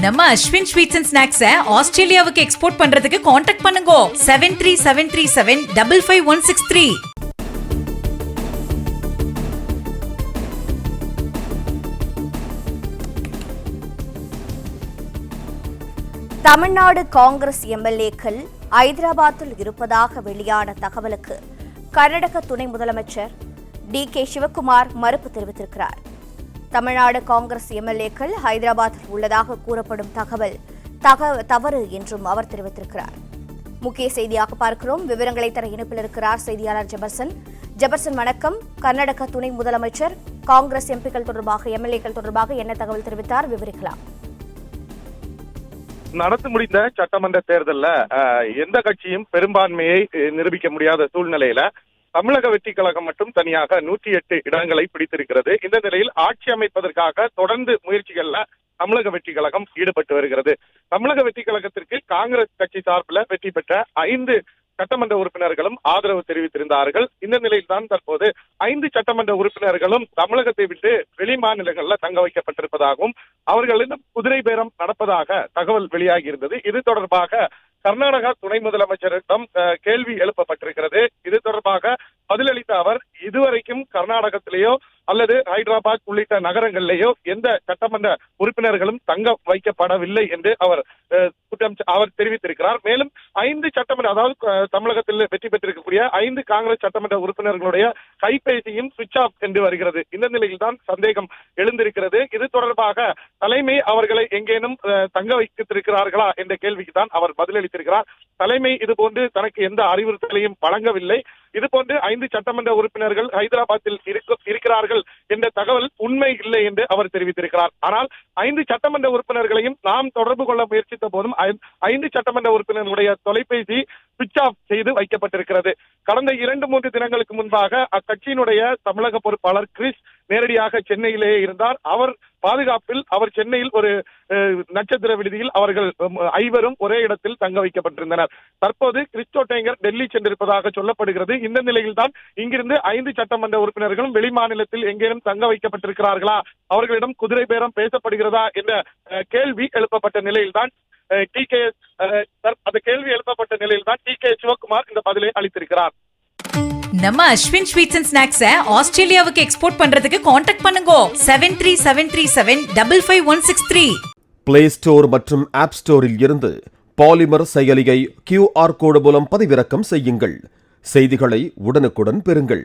நம்ம Ashwin sweets and snacks ஆஸ்திரேலியாவுக்கு export பண்றதுக்கு கான்டாக்ட் பண்ணுங்க 7373755163. தமிழ்நாடு காங்கிரஸ் எம்எல்ஏக்கள் ஐதராபாத்தில் இருப்பதாக வெளியான தகவலுக்கு கர்நாடக துணை முதலமைச்சர் டி.கே. சிவக்குமார் மறுப்பு தெரிவித்திருக்கிறார். தமிழ்நாடு காங்கிரஸ் எம்எல்ஏக்கள் ஹைதராபாத்தில் உள்ளதாக கூறப்படும் தகவல் தவறு என்றும் அவர் தெரிவித்திருக்கிறார். முக்கிய செய்தியாக பார்க்கிறோம். விவரங்களை தர இணைப்பில் இருக்கிறார் செய்தியாளர் ஜெபர்சன். வணக்கம். கர்நாடக துணை முதலமைச்சர் காங்கிரஸ் எம்பிக்கள் தொடர்பாக எம்எல்ஏக்கள் தொடர்பாக என்ன தகவல் தெரிவித்தார், விவரிக்கலாம். நடந்து முடிந்த சட்டமன்ற தேர்தலில் எந்த கட்சியும் பெரும்பான்மையை நிரூபிக்க முடியாத சூழ்நிலையில தமிழக வெற்றி கழகம் மட்டும் தனியாக 108 இடங்களை பிடித்திருக்கிறது. இந்த நிலையில் ஆட்சி அமைப்பதற்காக தொடர்ந்து முயற்சிகள்ல தமிழக வெற்றி கழகம் ஈடுபட்டு வருகிறது. தமிழக வெற்றி கழகத்திற்கு காங்கிரஸ் கட்சி சார்பில் வெற்றி பெற்ற 5 சட்டமன்ற உறுப்பினர்களும் ஆதரவு தெரிவித்திருந்தார்கள். இந்த நிலையில் தான் தற்போது 5 சட்டமன்ற உறுப்பினர்களும் தமிழகத்தை விட்டு வெளி மாநிலங்களில் தங்க வைக்கப்பட்டிருப்பதாகவும் அவர்களிடம் குதிரை பேரம் நடப்பதாக தகவல் வெளியாகி இருந்தது. இது தொடர்பாக கர்நாடகா துணை முதலமைச்சரிடம் கேள்வி எழுப்பப்பட்டிருக்கிறது. இது தொடர்பாக பதிலளித்த அவர், இதுவரைக்கும் கர்நாடகத்திலேயோ அல்லது ஹைதராபாத் உள்ளிட்ட நகரங்களிலேயோ எந்த சட்டமன்ற உறுப்பினர்களும் தங்க வைக்கப்படவில்லை என்று அவர் தெரிவித்திருக்கிறார். மேலும் 5 சட்டமன்ற, அதாவது தமிழகத்தில் வெற்றி பெற்றிருக்கக்கூடிய 5 காங்கிரஸ் சட்டமன்ற உறுப்பினர்களுடைய கைபேசியும் சுவிட்ச் ஆஃப் என்று வருகிறது. இந்த நிலையில் தான் சந்தேகம் எழுந்திருக்கிறது. இது தொடர்பாக தலைமை அவர்களை எங்கேனும் தங்க வைத்திருக்கிறார்களா என்ற கேள்விக்கு தான் அவர் பதிலளித்திருக்கிறார். தலைமை இதுபோன்று தனக்கு எந்த அறிவுறுத்தலையும் வழங்கவில்லை. இதுபோன்று 5 சட்டமன்ற உறுப்பினர்கள் ஹைதராபாத்தில் இருக்கிறார்கள் என்ற தகவல் உண்மை இல்லை என்று அவர் தெரிவித்திருக்கிறார். ஆனால் 5 சட்டமன்ற உறுப்பினர்களையும் நாம் தொடர்பு கொள்ள முயற்சித்த போதும் 5 சட்டமன்ற உறுப்பினர்களுடைய தொலைபேசி சுவிட்ச் ஆஃப் செய்து வைக்கப்பட்டிருக்கிறது. கடந்த 2-3 தினங்களுக்கு முன்பாக அக்கட்சியினுடைய தமிழக பொறுப்பாளர் கிறிஸ் நேரடியாக சென்னையிலேயே இருந்தார். அவர் பாதுகாப்பில் அவர் சென்னையில் ஒரு நட்சத்திர விடுதியில் அவர்கள் 5 ஒரே இடத்தில் தங்க வைக்கப்பட்டிருந்தனர். தற்போது கிறிஸ்டோ டேங்கர் டெல்லி சென்றிருப்பதாக சொல்லப்படுகிறது. இந்த நிலையில் தான் இங்கிருந்து 5 சட்டமன்ற உறுப்பினர்களும் வெளி மாநிலத்தில் எங்கேனும் தங்க வைக்கப்பட்டிருக்கிறார்களா, அவர்களிடம் குதிரை பேரம் பேசப்படுகிறதா என்ற கேள்வி எழுப்பப்பட்ட நிலையில்தான் டி.கே. சிவக்குமார் இந்த பதிலை அளித்திருக்கிறார். நம்ம அஸ்வின் ஸ்வீட்ஸ் அண்ட் ஸ்நாக்ஸ் ஆஸ்திரேலியாவுக்கு எக்ஸ்போர்ட் பண்றதுக்கு கான்டாக்ட் பண்ணுங்க 7373755163. பிளே ஸ்டோர் மற்றும் ஆப் ஸ்டோரில் இருந்து பாலிமர் செயலியை QR கோடு மூலம் பதிவிறக்கம் செய்யுங்கள். செய்திகளை உடனுக்குடன் பெறுங்கள்.